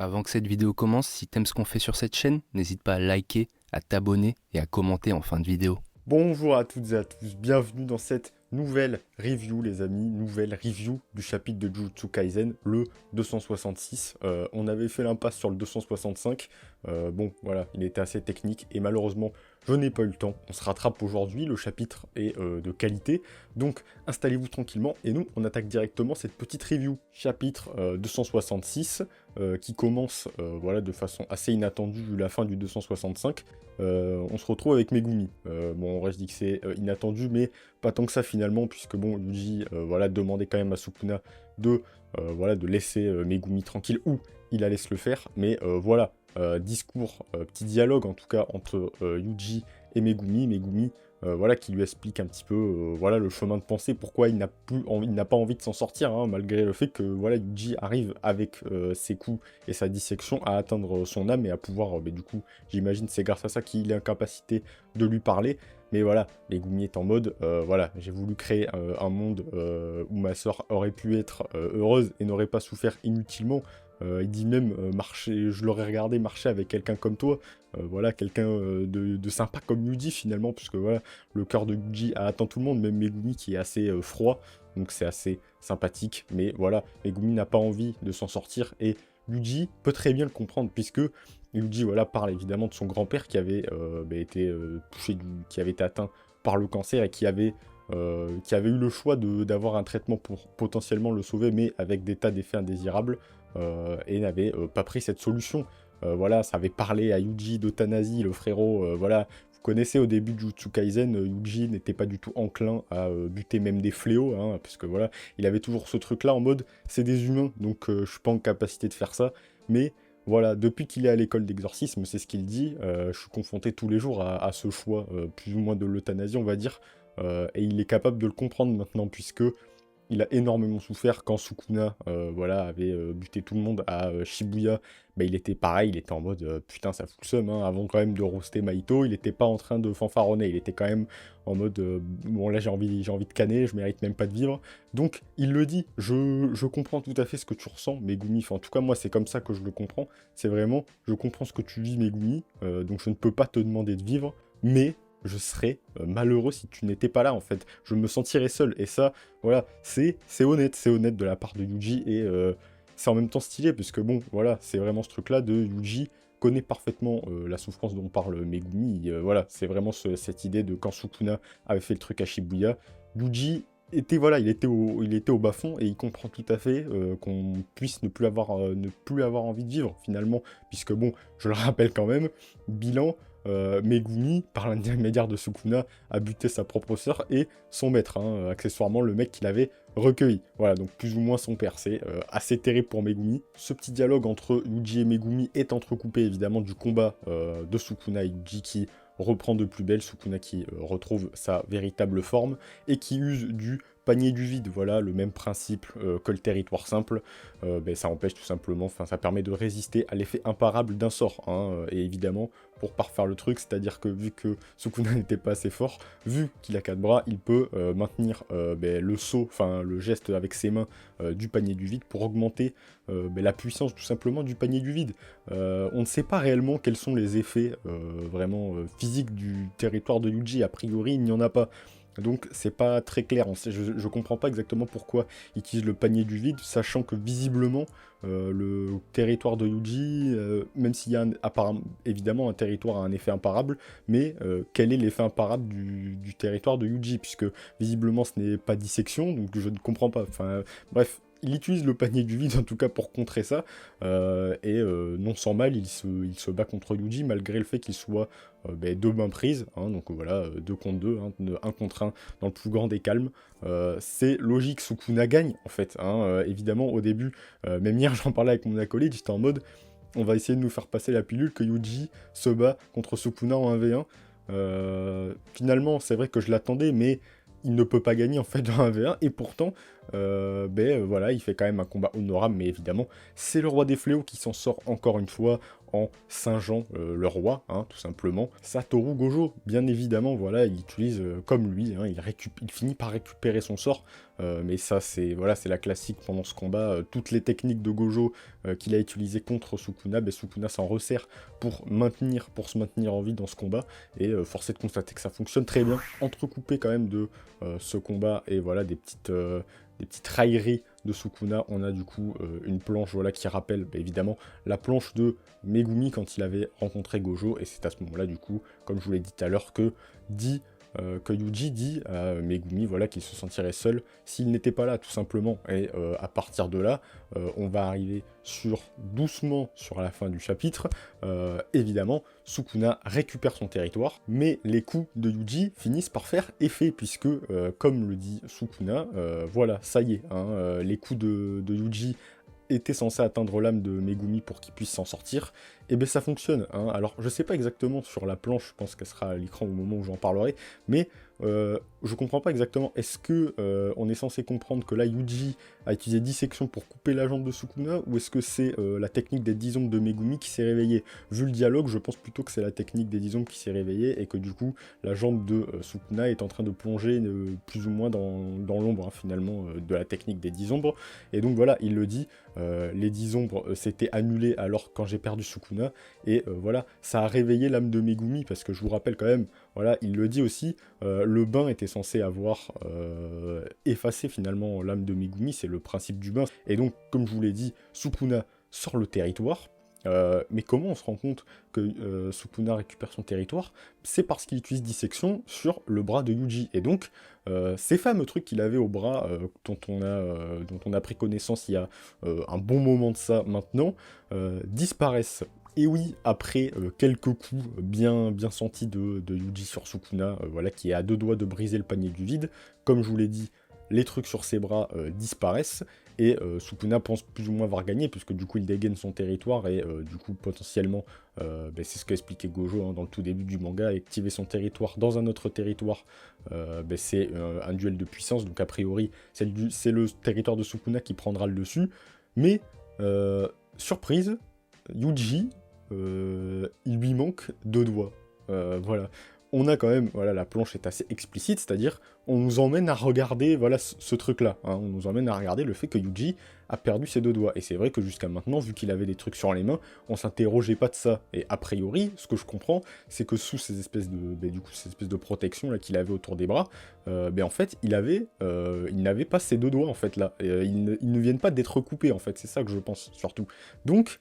Avant que cette vidéo commence, si t'aimes ce qu'on fait sur cette chaîne, n'hésite pas à liker, à t'abonner et à commenter en fin de vidéo. Bonjour à toutes et à tous, bienvenue dans cette nouvelle review les amis, nouvelle review du chapitre de Jujutsu Kaisen, le 266. On avait fait l'impasse sur le 265, bon voilà, il était assez technique et malheureusement je n'ai pas eu le temps. On se rattrape aujourd'hui, le chapitre est de qualité, donc installez-vous tranquillement et nous on attaque directement cette petite review. Chapitre 266 qui commence voilà, de façon assez inattendue vu la fin du 265. On se retrouve avec Megumi. Bon, en vrai, je dis que c'est inattendu, mais pas tant que ça finalement, puisque bon, Yuji voilà, demandait quand même à Sukuna voilà, de laisser Megumi tranquille, ou il allait se le faire, mais voilà, discours, petit dialogue en tout cas entre Yuji et Megumi. Megumi, voilà, qui lui explique un petit peu voilà, le chemin de pensée, pourquoi il n'a pas envie de s'en sortir, hein, malgré le fait que voilà, Yuji arrive avec ses coups et sa dissection à atteindre son âme et à pouvoir, du coup, j'imagine c'est grâce à ça qu'il est incapacité de lui parler. Mais voilà, Megumi est en mode, voilà, j'ai voulu créer un monde où ma sœur aurait pu être heureuse et n'aurait pas souffert inutilement. Il dit même, marcher, je l'aurais regardé marcher avec quelqu'un comme toi, voilà, quelqu'un de sympa comme Yuji finalement, puisque voilà, le cœur de Yuji a atteint tout le monde, même Megumi qui est assez froid, donc c'est assez sympathique. Mais voilà, Megumi n'a pas envie de s'en sortir et Yuji peut très bien le comprendre, puisque Yuji voilà, parle évidemment de son grand-père qui avait été touché, qui avait été atteint par le cancer et qui avait eu le choix d'avoir un traitement pour potentiellement le sauver, mais avec des tas d'effets indésirables, et n'avait pas pris cette solution. Voilà, ça avait parlé à Yuji d'euthanasie, le frérot, voilà. Vous connaissez au début de Jujutsu Kaisen, Yuji n'était pas du tout enclin à buter même des fléaux, hein, parce que voilà, il avait toujours ce truc-là en mode, c'est des humains, donc je suis pas en capacité de faire ça, mais voilà, depuis qu'il est à l'école d'exorcisme, c'est ce qu'il dit, je suis confronté tous les jours à ce choix, plus ou moins de l'euthanasie, on va dire, et il est capable de le comprendre maintenant, puisque il a énormément souffert quand Sukuna voilà, avait buté tout le monde à Shibuya. Bah, il était pareil, il était en mode putain, ça fout le seum, hein. Avant quand même de roaster Maito, il était pas en train de fanfaronner, il était quand même en mode bon, là j'ai envie de canner, je mérite même pas de vivre. Donc il le dit, je comprends tout à fait ce que tu ressens, Megumi. Enfin, en tout cas, moi c'est comme ça que je le comprends. C'est vraiment, je comprends ce que tu vis, Megumi, donc je ne peux pas te demander de vivre, mais je serais malheureux si tu n'étais pas là, en fait. Je me sentirais seul. Et ça, voilà, c'est honnête de la part de Yuji. Et c'est en même temps stylé, puisque bon, voilà, c'est vraiment ce truc-là de Yuji connaît parfaitement la souffrance dont parle Megumi. Voilà, c'est vraiment cette idée de quand Sukuna avait fait le truc à Shibuya, Yuji était, voilà, il était au bas-fond et il comprend tout à fait qu'on puisse ne plus avoir envie de vivre, finalement, puisque bon, je le rappelle quand même, bilan, Megumi, par l'intermédiaire de Sukuna, a buté sa propre sœur et son maître, hein, accessoirement le mec qu'il avait recueilli. Voilà, donc plus ou moins son père. C'est assez terrible pour Megumi. Ce petit dialogue entre Yuji et Megumi est entrecoupé évidemment du combat de Sukuna et Yuji qui reprend de plus belle, Sukuna qui retrouve sa véritable forme et qui use du panier du vide, voilà, le même principe que le territoire simple, ça empêche tout simplement, enfin ça permet de résister à l'effet imparable d'un sort, hein, et évidemment, pour parfaire le truc, c'est-à-dire que vu que Sukuna n'était pas assez fort, vu qu'il a 4 bras, il peut maintenir le saut, enfin le geste avec ses mains du panier du vide pour augmenter la puissance tout simplement du panier du vide. On ne sait pas réellement quels sont les effets vraiment physiques du territoire de Yuji, a priori il n'y en a pas. Donc c'est pas très clair, je comprends pas exactement pourquoi il utilise le panier du vide, sachant que visiblement le territoire de Yuji, même s'il y a évidemment un territoire a un effet imparable, mais quel est l'effet imparable du territoire de Yuji, puisque visiblement ce n'est pas dissection, donc je ne comprends pas, enfin bref. Il utilise le panier du vide en tout cas pour contrer ça, et non sans mal, il se bat contre Yuji malgré le fait qu'il soit deux mains prises, hein, donc voilà, 2 contre 2, hein, 1 contre 1 dans le plus grand des calmes. C'est logique, Sukuna gagne en fait, hein, évidemment au début, même hier j'en parlais avec mon acolyte, j'étais en mode on va essayer de nous faire passer la pilule que Yuji se bat contre Sukuna en 1v1. Finalement c'est vrai que je l'attendais, mais il ne peut pas gagner en fait dans un V1, et pourtant, voilà, il fait quand même un combat honorable, mais évidemment, c'est le roi des fléaux qui s'en sort encore une fois, en singeant le roi, hein, tout simplement. Satoru Gojo, bien évidemment, voilà, il utilise comme lui, hein, il finit par récupérer son sort, mais ça c'est voilà, c'est la classique pendant ce combat, toutes les techniques de Gojo qu'il a utilisées contre Sukuna, Sukuna s'en resserre pour se maintenir en vie dans ce combat, et force est de constater que ça fonctionne très bien, entrecoupé quand même de ce combat, et voilà, des petites railleries de Sukuna. On a du coup une planche, voilà, qui rappelle évidemment la planche de Megumi quand il avait rencontré Gojo, et c'est à ce moment-là du coup, comme je vous l'ai dit tout à l'heure, que Yuji dit à Megumi, voilà, qu'il se sentirait seul s'il n'était pas là, tout simplement. Et à partir de là, on va arriver doucement sur la fin du chapitre. Évidemment, Sukuna récupère son territoire, mais les coups de Yuji finissent par faire effet, puisque, comme le dit Sukuna, voilà, ça y est, hein, les coups de Yuji était censé atteindre l'âme de Megumi pour qu'il puisse s'en sortir, et bien ça fonctionne, hein. Alors je sais pas exactement sur la planche, je pense qu'elle sera à l'écran au moment où j'en parlerai, mais je comprends pas exactement, est-ce que on est censé comprendre que là Yuji a utilisé dissection pour couper la jambe de Sukuna, ou est-ce que c'est la technique des 10 ombres de Megumi qui s'est réveillée? Vu le dialogue, je pense plutôt que c'est la technique des 10 ombres qui s'est réveillée, et que du coup la jambe de Sukuna est en train de plonger plus ou moins dans l'ombre, hein, finalement, de la technique des 10 ombres, et donc voilà, il le dit, les 10 ombres s'étaient annulées alors quand j'ai perdu Sukuna, et voilà, ça a réveillé l'âme de Megumi, parce que je vous rappelle quand même, voilà, il le dit aussi, le bain était censé avoir effacé finalement l'âme de Megumi, c'est le principe du bain, et donc comme je vous l'ai dit, Sukuna sort le territoire. Mais comment on se rend compte que Sukuna récupère son territoire? C'est parce qu'il utilise dissection sur le bras de Yuji, et donc ces fameux trucs qu'il avait au bras, dont on a pris connaissance il y a un bon moment de ça maintenant, disparaissent. Et oui, après quelques coups bien sentis de Yuji sur Sukuna, voilà, qui est à 2 doigts de briser le panier du vide, comme je vous l'ai dit, les trucs sur ses bras disparaissent, et Sukuna pense plus ou moins avoir gagné, puisque du coup il dégaine son territoire, et du coup potentiellement, c'est ce qu'a expliqué Gojo, hein, dans le tout début du manga, activer son territoire dans un autre territoire, c'est un duel de puissance, donc a priori c'est le territoire de Sukuna qui prendra le dessus, mais surprise, Yuji, il lui manque 2 doigts. Voilà. On a quand même, voilà, la planche est assez explicite, c'est-à-dire, on nous emmène à regarder, voilà, ce truc-là, hein, on nous emmène à regarder le fait que Yuji a perdu ses 2 doigts, et c'est vrai que jusqu'à maintenant, vu qu'il avait des trucs sur les mains, on s'interrogeait pas de ça, et a priori, ce que je comprends, c'est que sous ces espèces de protection là qu'il avait autour des bras, en fait, il n'avait pas ces 2 doigts, en fait, là, ils ne viennent pas d'être recoupés, en fait, c'est ça que je pense, surtout. Donc,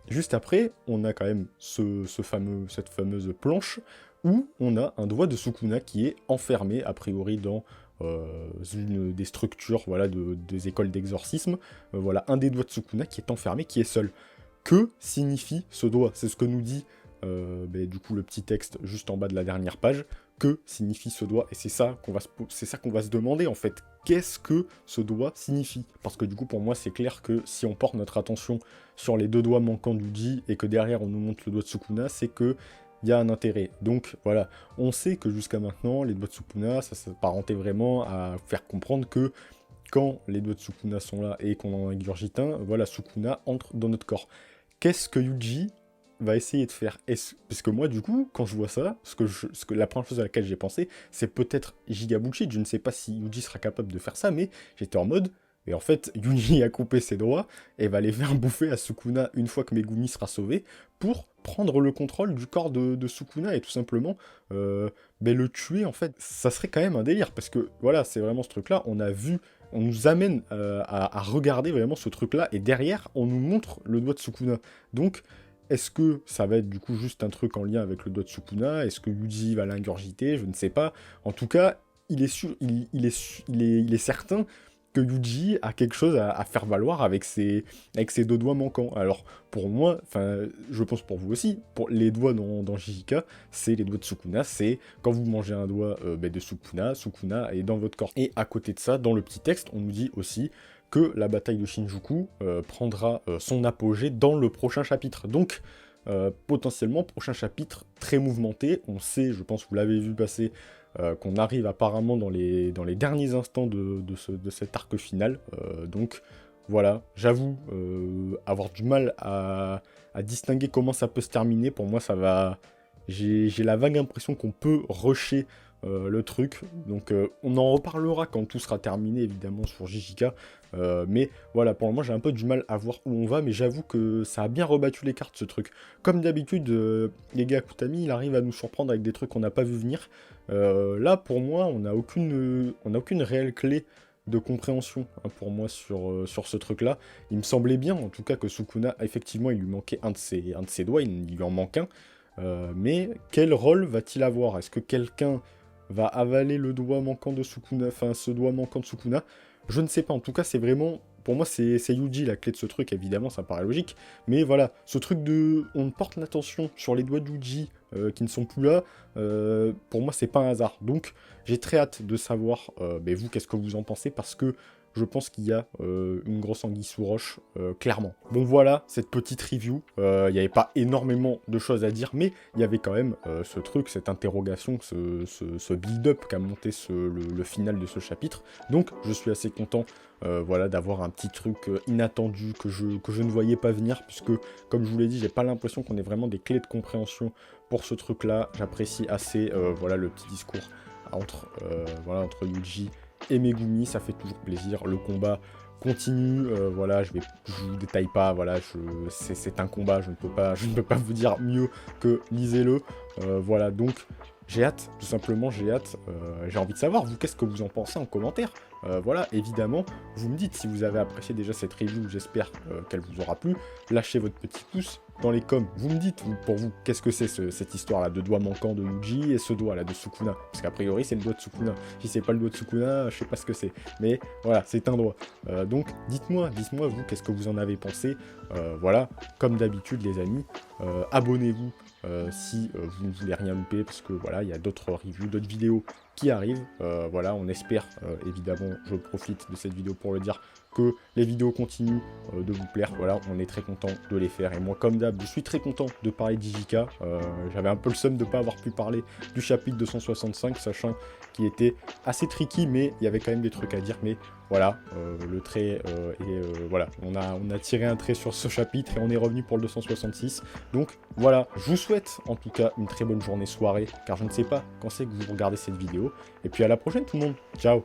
juste après, on a quand même cette fameuse planche, où on a un doigt de Sukuna qui est enfermé, a priori, dans une des structures, voilà, des écoles d'exorcisme. Voilà, un des doigts de Sukuna qui est enfermé, qui est seul. Que signifie ce doigt? C'est ce que nous dit, du coup, le petit texte juste en bas de la dernière page. Que signifie ce doigt? Et c'est ça qu'on va se demander, en fait. Qu'est-ce que ce doigt signifie? Parce que du coup, pour moi, c'est clair que si on porte notre attention sur les 2 doigts manquants d'Uji, et que derrière on nous montre le doigt de Sukuna, c'est que il y a un intérêt. Donc voilà, on sait que jusqu'à maintenant, les doigts de Sukuna, ça s'apparentait vraiment à faire comprendre que quand les doigts de Sukuna sont là et qu'on en ingurgite un, voilà, Sukuna entre dans notre corps. Qu'est-ce que Yuji va essayer de faire? Parce que moi, du coup, quand je vois ça, la première chose à laquelle j'ai pensé, c'est peut-être giga bullshit. Je ne sais pas si Yuji sera capable de faire ça, mais j'étais en mode... Et en fait, Yuji a coupé ses doigts et va les faire bouffer à Sukuna une fois que Megumi sera sauvé, pour prendre le contrôle du corps de Sukuna et tout simplement le tuer, en fait. Ça serait quand même un délire, parce que voilà, c'est vraiment ce truc-là, on nous amène à regarder vraiment ce truc-là, et derrière, on nous montre le doigt de Sukuna. Donc, est-ce que ça va être du coup juste un truc en lien avec le doigt de Sukuna? Est-ce que Yuji va l'ingurgiter? Je ne sais pas. En tout cas, il est certain que Yuji a quelque chose à faire valoir avec ses 2 doigts manquants. Alors, pour moi, enfin, je pense pour vous aussi, pour les doigts dans JJK, c'est les doigts de Sukuna, c'est quand vous mangez un doigt de Sukuna est dans votre corps. Et à côté de ça, dans le petit texte, on nous dit aussi que la bataille de Shinjuku prendra son apogée dans le prochain chapitre. Donc, potentiellement, prochain chapitre très mouvementé. On sait, je pense que vous l'avez vu passer, qu'on arrive apparemment dans les derniers instants de cet arc final. Donc voilà, j'avoue avoir du mal à distinguer comment ça peut se terminer. Pour moi, ça va... J'ai la vague impression qu'on peut rusher le truc. Donc on en reparlera quand tout sera terminé, évidemment, sur JJK. Mais voilà, pour le moment, j'ai un peu du mal à voir où on va. Mais j'avoue que ça a bien rebattu les cartes, ce truc. Comme d'habitude, les gars, Kutami, il arrive à nous surprendre avec des trucs qu'on n'a pas vu venir. Là, pour moi, on n'a aucune réelle clé de compréhension pour moi sur ce truc-là. Il me semblait bien, en tout cas, que Sukuna, effectivement, il lui manquait un de ses doigts, il lui en manque un. Mais quel rôle va-t-il avoir? Est-ce que quelqu'un va avaler le doigt manquant de Sukuna, enfin ce doigt manquant de Sukuna? Je ne sais pas, en tout cas, c'est vraiment... Pour moi, c'est Yuji la clé de ce truc, évidemment, ça paraît logique. Mais voilà, ce truc de... On porte l'attention sur les doigts de Yuji qui ne sont plus là, pour moi, c'est pas un hasard. Donc, j'ai très hâte de savoir, mais vous, qu'est-ce que vous en pensez, parce que je pense qu'il y a une grosse anguille sous roche, clairement. Bon voilà, cette petite review, il n'y avait pas énormément de choses à dire, mais il y avait quand même ce truc, cette interrogation, ce build-up qu'a monté le final de ce chapitre. Donc je suis assez content voilà, d'avoir un petit truc inattendu que je ne voyais pas venir, puisque comme je vous l'ai dit, j'ai pas l'impression qu'on ait vraiment des clés de compréhension pour ce truc-là. J'apprécie assez voilà, le petit discours voilà, entre Yuji et Megumi, ça fait toujours plaisir. Le combat continue, voilà, je vous détaille pas, voilà, c'est un combat, je ne peux pas vous dire mieux que lisez-le. Voilà, donc j'ai hâte, tout simplement, j'ai hâte. J'ai envie de savoir, vous, qu'est-ce que vous en pensez en commentaire. Voilà, évidemment, vous me dites si vous avez apprécié déjà cette review, j'espère qu'elle vous aura plu. Lâchez votre petit pouce dans les coms, vous me dites, pour vous, qu'est-ce que c'est cette histoire-là de doigt manquant de Yuji et ce doigt-là de Sukuna. Parce qu'a priori, c'est le doigt de Sukuna. Si c'est pas le doigt de Sukuna, je sais pas ce que c'est. Mais voilà, c'est un doigt. Donc, dites-moi, vous, qu'est-ce que vous en avez pensé. Voilà, comme d'habitude, les amis, abonnez-vous si vous ne voulez rien louper, parce que voilà, il y a d'autres reviews, d'autres vidéos qui arrivent. Voilà, on espère, évidemment, je profite de cette vidéo pour le dire, que les vidéos continuent de vous plaire. Voilà, on est très content de les faire. Et moi, comme d'hab, je suis très content de parler d'IJK. J'avais un peu le seum de ne pas avoir pu parler du chapitre 265, sachant qu'il était assez tricky, mais il y avait quand même des trucs à dire. Mais voilà, le trait voilà, on a tiré un trait sur ce chapitre et on est revenu pour le 266. Donc voilà, je vous souhaite en tout cas une très bonne journée, soirée, car je ne sais pas quand c'est que vous regardez cette vidéo. Et puis à la prochaine tout le monde, ciao!